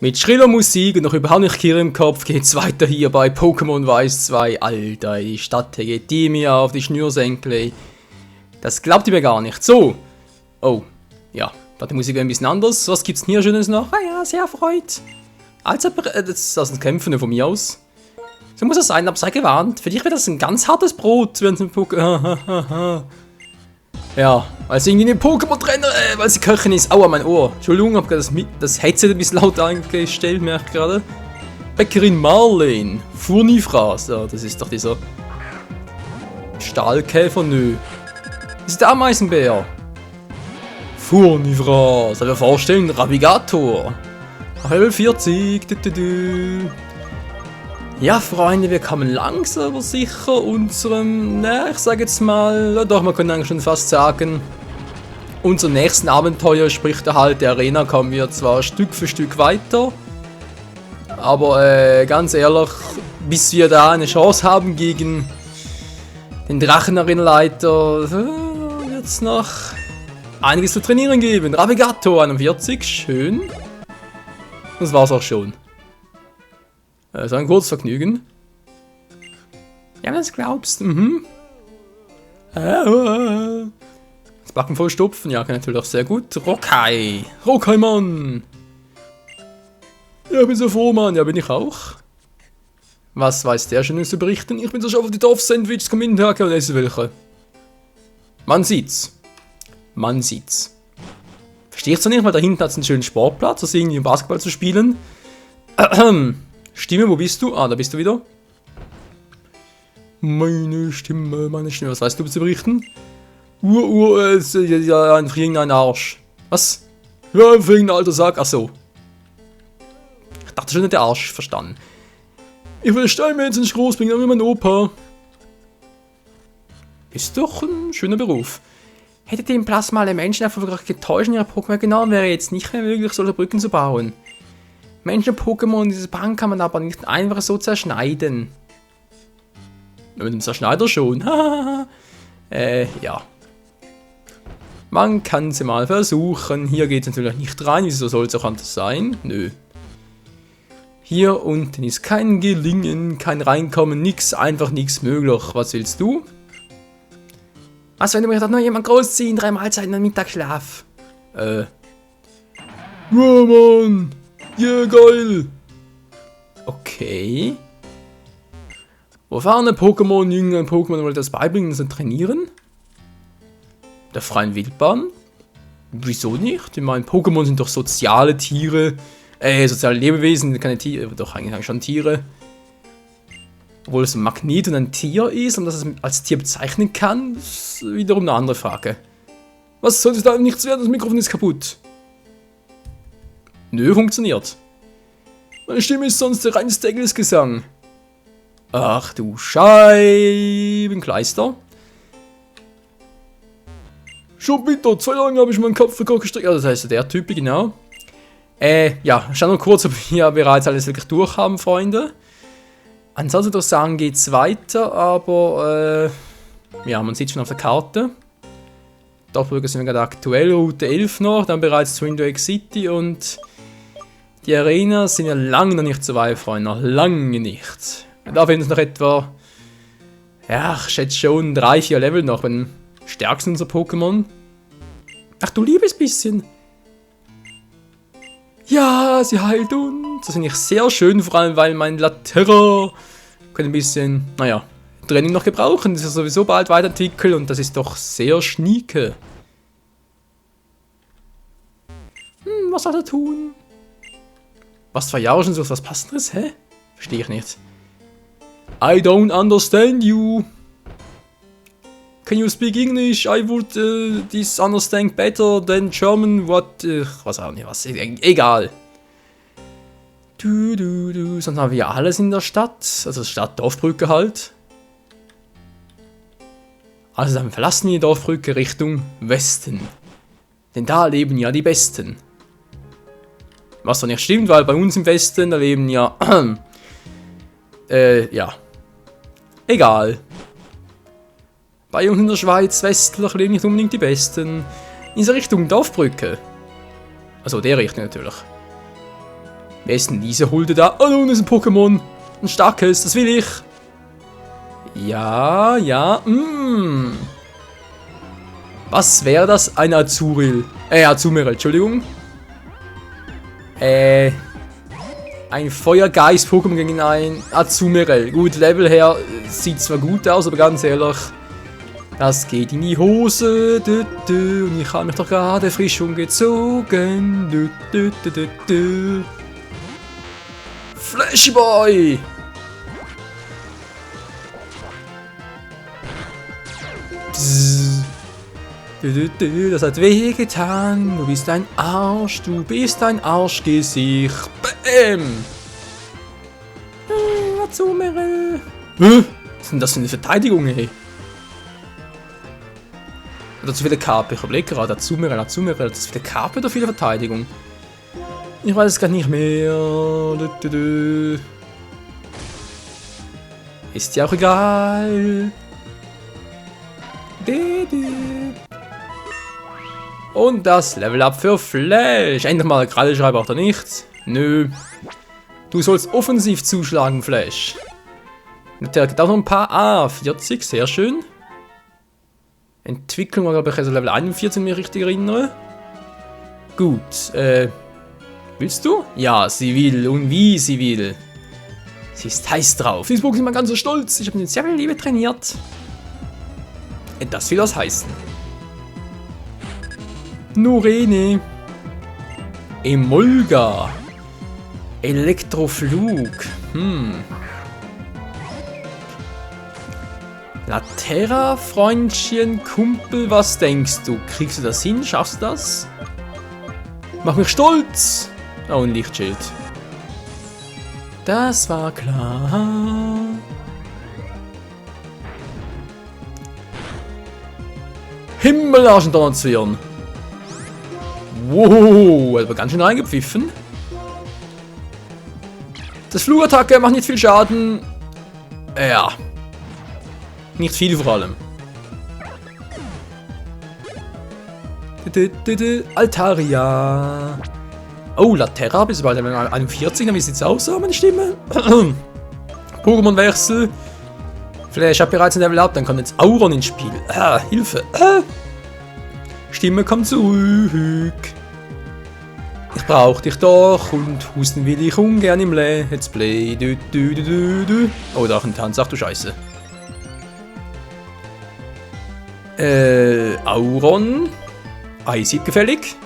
Mit schriller Musik und noch überhaupt nicht Kirre im Kopf geht's weiter hier bei Pokémon Weiß 2. Alter, die Stadt geht die mir auf die Schnürsenkel, ey. Das glaubt ihr mir gar nicht. So. Oh, ja. Da die Musik wäre ein bisschen anders. Was gibt's denn hier Schönes noch? Ah ja, sehr erfreut. Das sind Kämpfe von mir aus. So muss es sein, aber sei gewarnt. Für dich wird das ein ganz hartes Brot, wenn es ein Pokémon... Ja, weil sie irgendwie eine Pokémon-Trainer, weil sie Köchin ist. Aua, mein Ohr. Entschuldigung, hab gerade das Headset ein bisschen laut eingestellt, merke ich gerade. Bäckerin Marlene. Furnifras. Ja, das ist doch dieser Stahlkäfer, nö. Das ist der Ameisenbär. Furnifras. Soll ich mir vorstellen, Ravigator. Level 40. Ja, Freunde, wir kommen langsam aber sicher unserem, ich sage jetzt mal, doch, man könnte eigentlich schon fast sagen, unserem nächsten Abenteuer, sprich der halt der Arena, kommen wir zwar Stück für Stück weiter, aber ganz ehrlich, bis wir da eine Chance haben gegen den Drachen-Arenaleiter, wird es noch einiges zu trainieren geben. Ravigato 41, schön. Das war's auch schon. So ein kurzes Vergnügen. Ja, wenn du es glaubst. Das Backen voll stopfen, ja, kann natürlich auch sehr gut. Rokai! Rokai, Mann! Ja, bin so froh, Mann. Ja, bin ich auch. Was weiß der Schönes zu berichten? Ich bin so schon auf die Dorf-Sandwiches, komm in den Tag und esse welche. Man sieht's. Man sieht's. Verstehe ich zwar nicht, weil da hinten hat es einen schönen Sportplatz, also irgendwie Basketball zu spielen. Stimme, wo bist du? Ah, da bist du wieder. Meine Stimme, was weißt du zu berichten? Ja, ein fliegender Arsch. Was? Ja, ein fliegender alter Sack, ach so. Ich dachte schon, nicht der Arsch verstanden. Ich will Steinmädchen ins Groß bringen, wie mein Opa. Ist doch ein schöner Beruf. Hätte den Plasma alle Menschen einfach getäuscht in ihrer Pokémon genommen, wäre jetzt nicht mehr möglich, solche Brücken zu bauen. Menschen-Pokémon, diese Bahn kann man aber nicht einfach so zerschneiden. Mit dem Zerschneider schon. Ja. Man kann sie mal versuchen. Hier geht es natürlich nicht rein. Wieso soll es auch anders sein? Nö. Hier unten ist kein Gelingen, kein Reinkommen, nix, einfach nichts möglich. Was willst du? Was, wenn du mich doch noch jemand großziehen? 3 Mahlzeiten und Mittagsschlaf. Ja, Mann. Yeah, geil! Okay. Wo fahren ein Pokémon, ein Pokémon wollte das beibringen und trainieren? Der freien Wildbahn? Wieso nicht? Ich meine, Pokémon sind doch soziale Tiere. Soziale Lebewesen, keine Tiere, doch eigentlich schon Tiere. Obwohl es ein Magnet und ein Tier ist und das es als Tier bezeichnen kann, ist wiederum eine andere Frage. Was soll es da nichts werden? Das Mikrofon ist kaputt. Nö, funktioniert. Meine Stimme ist sonst der reine Gesang. Ach du Scheibenkleister. Schon bitte, 2 Jahre habe ich meinen Kopf gestreckt. Ja, das heißt der Typ, genau. Ja, schau noch kurz, ob wir bereits alles wirklich durch haben, Freunde. Ansonsten würde ich sagen, geht's weiter, aber ja, man sieht schon auf der Karte. Dorfbrücke sind wir gerade aktuell, Route 11 noch, dann bereits Twin Drake City und die Arenas sind ja lange noch nicht so weit, Freunde, noch lange nicht. Da fehlen uns noch etwa, ja, ich schätze schon 3-4 Level noch, wenn stärksten unser Pokémon. Ach du liebes bisschen. Ja, sie heilt uns. Das finde ich sehr schön, vor allem weil mein Laterra kann ein bisschen, naja, Training noch gebrauchen. Das ist sowieso bald weiterentwickelt und das ist doch sehr schnieke. Was soll er tun? Was 2 Jahre schon so was Passendes, hä? Verstehe ich nicht. I don't understand you. Can you speak English? I would this understand better than German. What? Was auch nicht, was? Egal. Sonst haben wir ja alles in der Stadt. Also Stadt-Dorfbrücke halt. Also dann verlassen wir die Dorfbrücke Richtung Westen. Denn da leben ja die Besten. Was doch nicht stimmt, weil bei uns im Westen, da leben ja... ja. Egal. Bei uns in der Schweiz westlich leben nicht unbedingt die Besten. In dieser Richtung Dorfbrücke. Also der Richtung natürlich. Wer ist denn diese Hulde da? Oh, nun ist ein Pokémon. Ein starkes, das will ich. Ja, ja, Was wäre das? Ein Azuril. Azumarill, Entschuldigung. Ein Feuergeist-Pokémon gegen ein Azumarill. Gut, Level her sieht zwar gut aus, aber ganz ehrlich, das geht in die Hose. Und ich habe mich doch gerade frisch umgezogen. Flashy Boy! Das hat wehgetan. Du bist ein Arsch. Du bist ein Arschgesicht. Bäm! Azumarill. Was ist denn das für eine Verteidigung, ey? Oder zu viele Karpe. Ich überlege gerade. Azumarill. Das ist viele Karpe oder viele Verteidigung? Ich weiß es gar nicht mehr. Ist ja auch egal. Und das Level Up für Flash. Endlich mal gerade schreibe auch da nichts. Nö. Du sollst offensiv zuschlagen, Flash. Der hat auch noch ein paar. 40, sehr schön. Entwicklung war, glaube ich, also Level 41, wenn ich mich richtig erinnere. Gut, willst du? Ja, sie will. Und wie sie will. Sie ist heiß drauf. Dieses Pokémon ist immer ganz so stolz. Ich habe ihn sehr viel Liebe trainiert. Das will was heißen. Nurene. Emolga. Elektroflug. Laterra, Freundchen, Kumpel, was denkst du? Kriegst du das hin? Schaffst du das? Mach mich stolz! Oh, ein Lichtschild. Das war klar. Himmelarschendonnerzwirn. Wow, hat aber ganz schön reingepfiffen. Das Flugattacke macht nicht viel Schaden. Ja. Nicht viel vor allem. Altaria. Oh, Laterra, bis bald 41. Wie sieht's aus, meine Stimme? Pokémon-Wechsel. Flash hat bereits ein Level Up, dann kommt jetzt Auron ins Spiel. Hilfe. Stimme kommt zurück. Ich brauch dich doch und husten will ich ungern im Let's Play. Oh, da ein Tanz, ach du Scheiße. Auron. Eisig gefällig.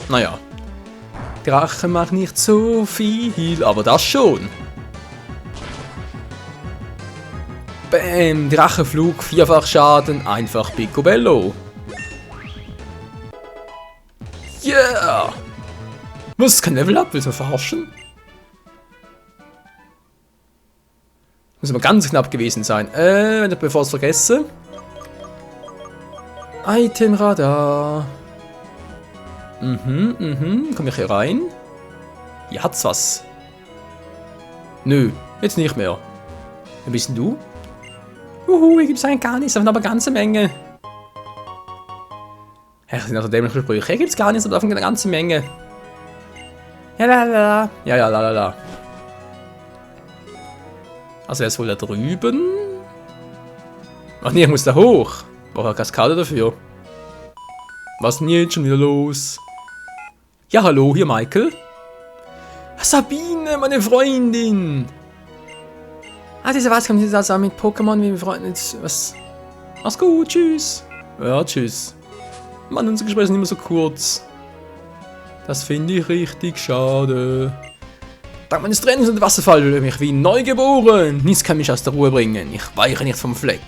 Naja. Drache macht nicht so viel, aber das schon. Bäm, Drachenflug, 4-fach Schaden, einfach Picobello. Yeah! Was, kein Level Up? Willst du verarschen? Muss aber ganz knapp gewesen sein. Bevor ich es vergesse. Itemradar. Komm ich hier rein? Hier hat's was. Nö, jetzt nicht mehr. Wer bist denn du? Hier gibt's eigentlich gar nichts, aber eine ganze Menge. Das sind also dämliche Sprüche. Hier gibt's gar nichts, aber davon eine ganze Menge. Ja, lalala. Ja, lalala. Also er ist wohl da drüben. Ach nee, ich muss da hoch. Brauche eine Kaskade dafür. Was ist denn jetzt schon wieder los? Ja, hallo, hier Michael. Sabine, meine Freundin. Diese was kommt jetzt also mit Pokémon, wie wir Freunde. Was? Mach's gut, tschüss. Ja, tschüss. Mann, unser Gespräch ist nicht mehr so kurz. Das finde ich richtig schade. Dank meines Trainings und Wasserfall fühle ich mich wie neugeboren. Nichts kann mich aus der Ruhe bringen. Ich weiche nicht vom Fleck.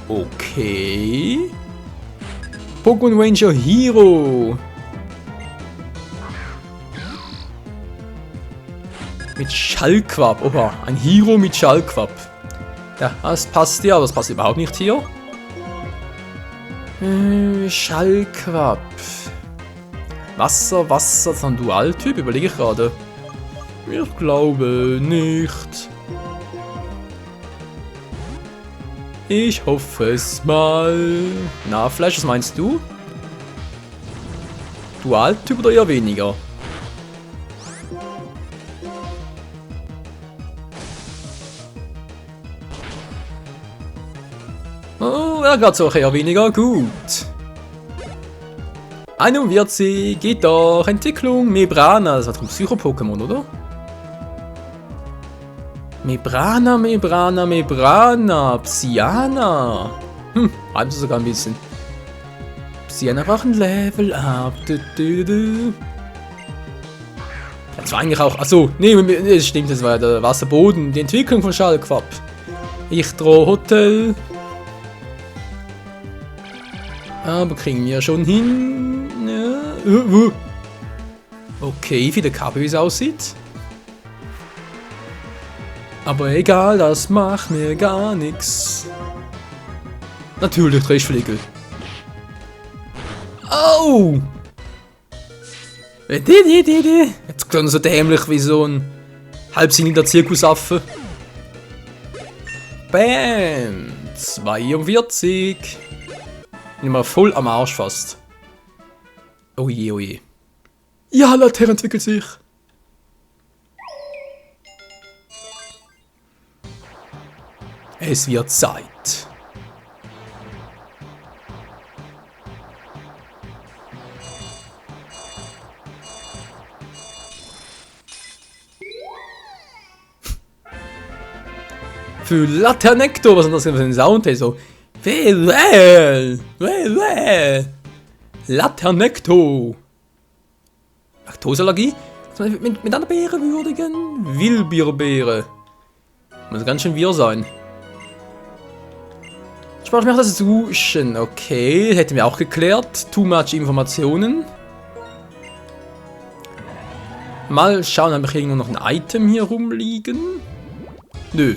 Okay. Pokémon Ranger Hero. Mit Schallquapp. Oha, ein Hero mit Schallquapp. Ja, das passt ja, aber das passt überhaupt nicht hier. Schallquapp. Wasser, das ist ein Dualtyp, überlege ich gerade. Ich glaube nicht. Ich hoffe es mal. Na, Flash, was meinst du? Dualtyp oder eher weniger? Oh, er geht so eher weniger gut. 41, geht doch. Entwicklung, Mebrana. Das war doch ein Psycho-Pokémon, oder? Mebrana, Mebrana, Mebrana. Psyana. Reimt sogar ein bisschen. Psyana braucht ein Level up. Das war eigentlich auch. Achso, nee, das stimmt, das war ja der Wasserboden. Die Entwicklung von Schallquapp. Hotel. Aber kriegen wir schon hin. Ja. Okay, wie der Kabel wie es aussieht. Aber egal, das macht mir gar nichts. Natürlich, Dreschflegel. Oh! Jetzt klingt so dämlich wie so ein halbsinniger Zirkusaffe. Bam! 42. Bin mal voll am Arsch fast. Oh je, oh je. Ja, Laterra entwickelt sich. Es wird Zeit. Für Laternecto, was ist das für ein Sound? So. Laternecto. Laktoseallergie? Mit einer Beere würdigen? Wildbeere. Muss ganz schön wir sein. Sprach mir das Duschen. Okay, hätten wir auch geklärt. Too much Informationen. Mal schauen, habe ich irgendwo noch ein Item hier rumliegen? Nö.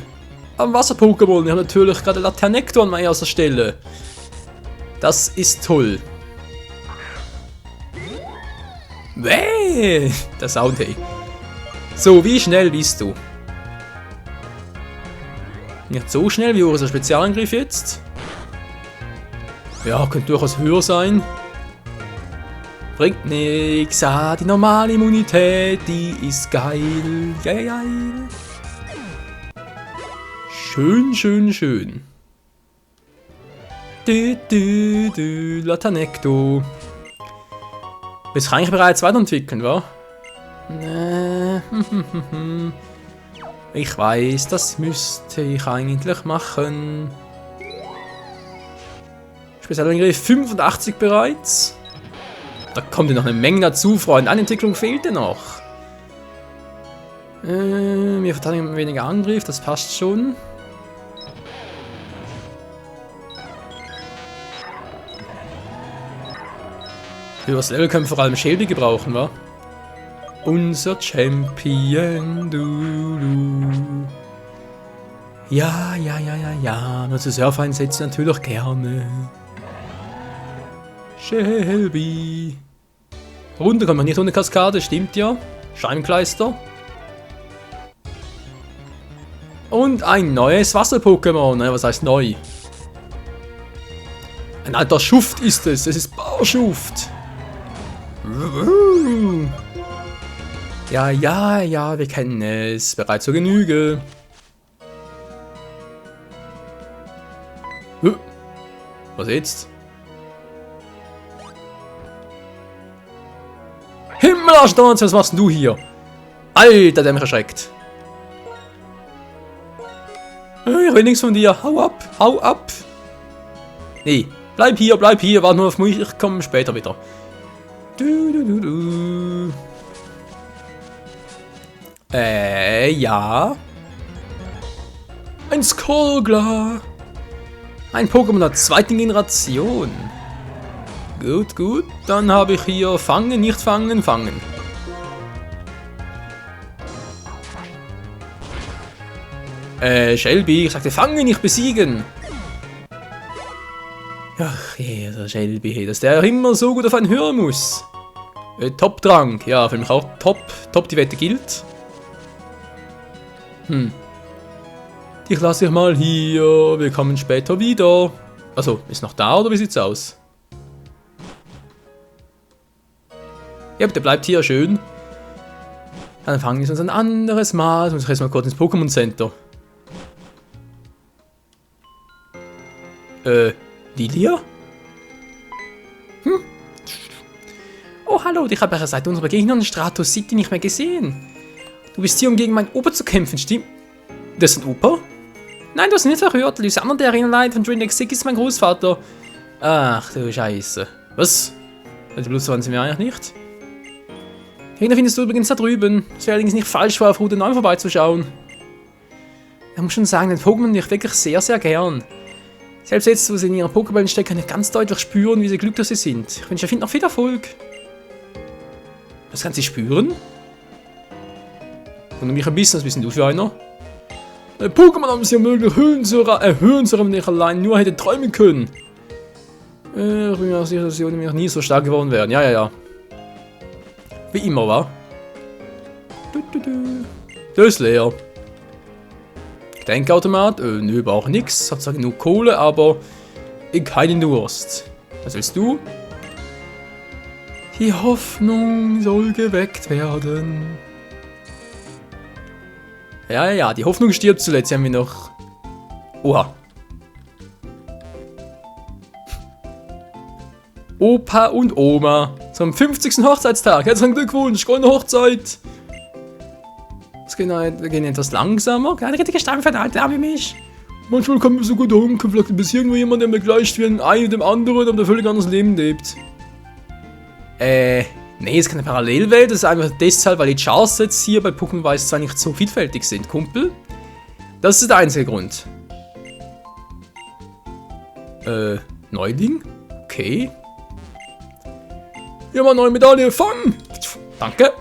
Am Wasser-Pokémon, wir haben natürlich gerade Laternecto an meiner erster Stelle. Das ist toll. Wäh, der Sound, hey. So, wie schnell bist du? Nicht so schnell wie unser Spezialangriff jetzt. Ja, könnte durchaus höher sein. Bringt nix. Ah, die normale Immunität, die ist geil. Geil. Schön, schön, schön. Laternecto. Jetzt kann ich bereits weiterentwickeln, wa? Ich weiß, das müsste ich eigentlich machen. Spezialangriff 85 bereits. Da kommt ja noch eine Menge dazu, Freunde. Eine Entwicklung fehlte noch. Wir verteidigen weniger Angriff, das passt schon. Für das Level können wir vor allem Shelby gebrauchen, wa? Unser Champion, du. Ja. Nur zu Surf einsetzen natürlich gerne. Shelby. Runter kommt man nicht ohne Kaskade, stimmt ja. Scheinkleister. Und ein neues Wasser-Pokémon. Was heißt neu? Ein alter Schuft ist es. Es ist Barschuft. Ja, wir kennen es. Bereits zur Genüge. Was jetzt? Himmelerstaunt, was machst du hier? Alter, der mich erschreckt. Ich will nichts von dir. Hau ab. Nee, bleib hier, warte nur auf mich, ich komme später wieder. Ja. Ein Skullgler. Ein Pokémon der zweiten Generation. Gut. Dann habe ich hier fangen, nicht fangen. Shelby, ich sagte fangen, nicht besiegen. Ach, der Shelby, hey, dass der immer so gut auf einen hören muss. Top-Drang, ja, für mich auch top, die Wette gilt. Dich lasse ich mal hier, wir kommen später wieder. Also, ist noch da oder wie sieht's aus? Ja, der bleibt hier schön. Dann fangen wir uns ein anderes Mal. Ich muss erstmal kurz ins Pokémon Center. Lilia? Oh, hallo, ich habe ja seit unserer Begegnung in Stratos City nicht mehr gesehen. Du bist hier, um gegen meinen Opa zu kämpfen, stimmt? Das ist ein Opa? Nein, du hast ihn nicht verhört. Lysander, der Erinnerlein von Dreamdeck Sick, ist mein Großvater. Ach du Scheiße. Was? Also bloß waren sie mir eigentlich nicht. Gegner findest du übrigens da drüben. Es wäre allerdings nicht falsch, war auf Route 9 vorbeizuschauen. Ich muss schon sagen, den Pokémon ich wirklich sehr, sehr gern. Selbst jetzt, wo sie in ihren Pokéballen stecken, kann ich ganz deutlich spüren, wie sie glücklich sie sind. Ich wünsche Finn noch viel Erfolg. Was kann sie spüren? Und mich ein bisschen, was bist denn du für einer? Pokémon haben sie ja möglich hören zu wenn ich allein nur hätte träumen können. Ich bin mir auch sicher, dass sie ohne mich nie so stark geworden wären. Ja. Wie immer, wa? Das ist leer. Gedenkautomat? Nö, brauche nix. Hat zwar genug Kohle, aber keinen Durst. Was willst du? Die Hoffnung soll geweckt werden. Ja, die Hoffnung stirbt zuletzt. Haben wir noch... Oha. Opa und Oma zum 50. Hochzeitstag. Herzlichen Glückwunsch, goldene Hochzeit. Wir gehen etwas langsamer. Keine richtige Stamm für einen Alter wie mich. Manchmal kommt mir so gut Gedanken, vielleicht ist irgendwo jemand, der mir gleicht wie ein dem anderen, aber der völlig anderes Leben lebt. Nee, es ist keine Parallelwelt, das ist einfach deshalb, weil die Charsets hier bei Pokémon Weiß 2 nicht so vielfältig sind, Kumpel. Das ist der einzige Grund. Neuling? Okay. Hier mal neue Medaille, fang! Danke.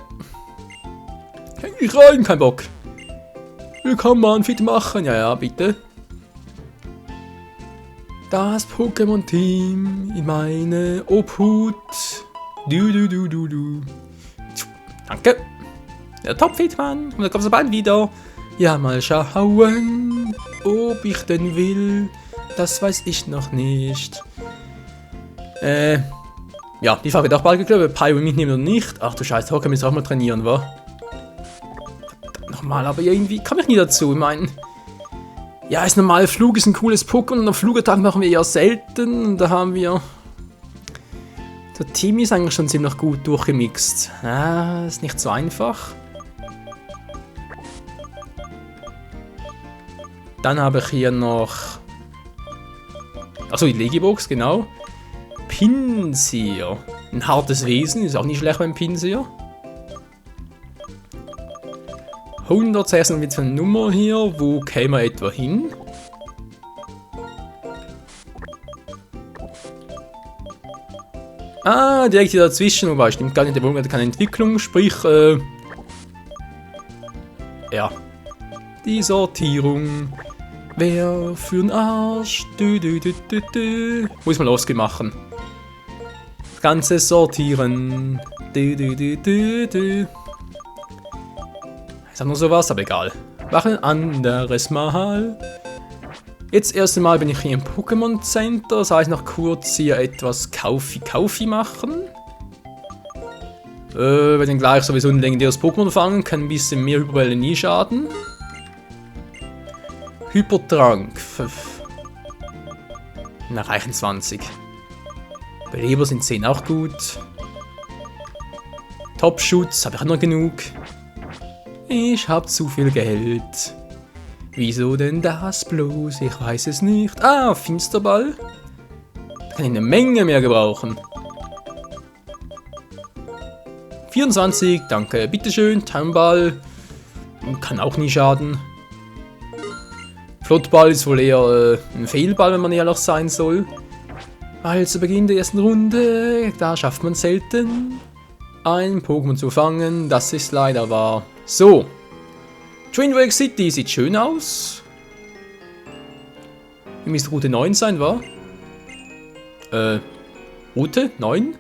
Häng ich rein, kein Bock. Willkommen, Mann, fit machen. Ja, bitte. Das Pokémon-Team in meine Obhut. Du. Danke. Der Topfit-Mann. Und dann kommst du bald wieder. Ja, mal schauen, ob ich denn will. Das weiß ich noch nicht. Ja, die Frage wird auch bald geklärt. Pyro mitnehmen oder nicht. Ach du Scheiße, Hocker müssen auch mal trainieren, wa? Nochmal, aber irgendwie komme ich nie dazu. Ich meine, ja, ist normal, Flug ist ein cooles Pokémon und am Flugattack machen wir eher selten. Und da haben wir... Der Team ist eigentlich schon ziemlich gut durchgemixt. Ah, ist nicht so einfach. Dann habe ich hier noch... Achso, die Legibox, genau. Pinsir. Ein hartes Wesen, ist auch nicht schlecht beim Pinsir. 116 mit so einer Nummer hier. Wo käme er etwa hin? Ah, direkt hier dazwischen, wobei stimmt gar nicht, der Wohnung hat keine Entwicklung, sprich, ja. Die Sortierung. Wer für'n Arsch? Muss man losgemacht. Das Ganze sortieren. Ist auch nur sowas, aber egal. Machen ein anderes Mal. Jetzt erst einmal bin ich hier im Pokémon Center. Das heißt, noch kurz hier etwas Kaufi machen. Wir dann gleich sowieso ein legendäres Pokémon fangen. Kann ein bisschen mehr Hyperbälle nie schaden. Hypertrank. Na, reichen 20. Beleber sind 10 auch gut. Top-Schutz habe ich auch noch genug. Ich habe zu viel Geld. Wieso denn das bloß? Ich weiß es nicht. Ah, Finsterball. Da kann ich eine Menge mehr gebrauchen. 24, danke. Bitteschön. Timeball. Kann auch nie schaden. Flottball ist wohl eher ein Fehlball, wenn man ehrlich sein soll. Weil zu Beginn der ersten Runde, da schafft man selten, ein Pokémon zu fangen. Das ist leider wahr. So. Dreamdeck City sieht schön aus. Wie müsste Route 9 sein, wa? Route 9?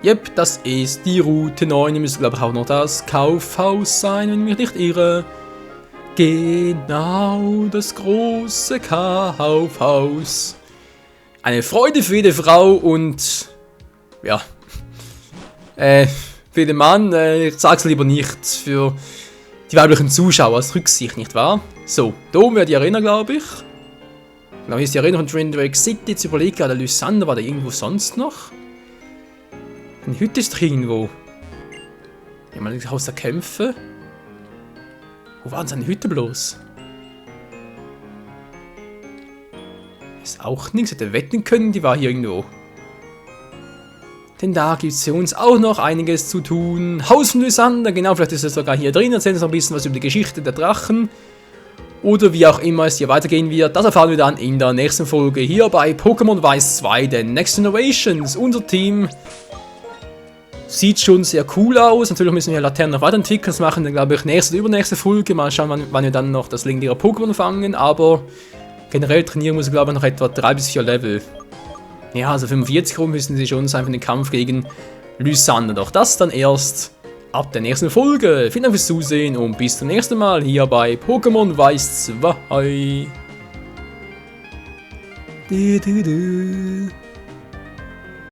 Jep, das ist die Route 9. Hier müsste, glaube ich, auch noch das Kaufhaus sein, wenn ich mich nicht irre. Genau, das große Kaufhaus. Eine Freude für jede Frau und ja, für den Mann, ich sag's lieber nicht, für die weiblichen Zuschauer als Rücksicht, nicht wahr? So, da oben wäre die Arena, glaube ich. Genau, hier ist die Arena von Drake City. Jetzt überlege ich, der Lysander war da irgendwo sonst noch? Eine Hütte ist doch irgendwo. Ja, mal das Haus der Kämpfe. Wo waren seine Hütte bloß? Ist auch nichts, hätte wetten können, die war hier irgendwo. Denn da gibt es für uns auch noch einiges zu tun. Haus von Lysander, genau, vielleicht ist es sogar hier drin, erzählen uns noch ein bisschen was über die Geschichte der Drachen. Oder wie auch immer es hier weitergehen wird, das erfahren wir dann in der nächsten Folge hier bei Pokémon Weiß 2, The Next Generations. Unser Team sieht schon sehr cool aus. Natürlich müssen wir Laternen noch weiterentwickeln. Das machen dann, glaube ich, nächste oder übernächste Folge. Mal schauen, wann wir dann noch das legendäre Pokémon fangen. Aber generell trainieren muss ich, glaube ich, noch etwa 3 bis 4 Level. Ja, also 45 rum müssen sie schon sein für den Kampf gegen Lysander. Doch das dann erst ab der nächsten Folge. Vielen Dank fürs Zusehen und bis zum nächsten Mal hier bei Pokémon Weiß 2.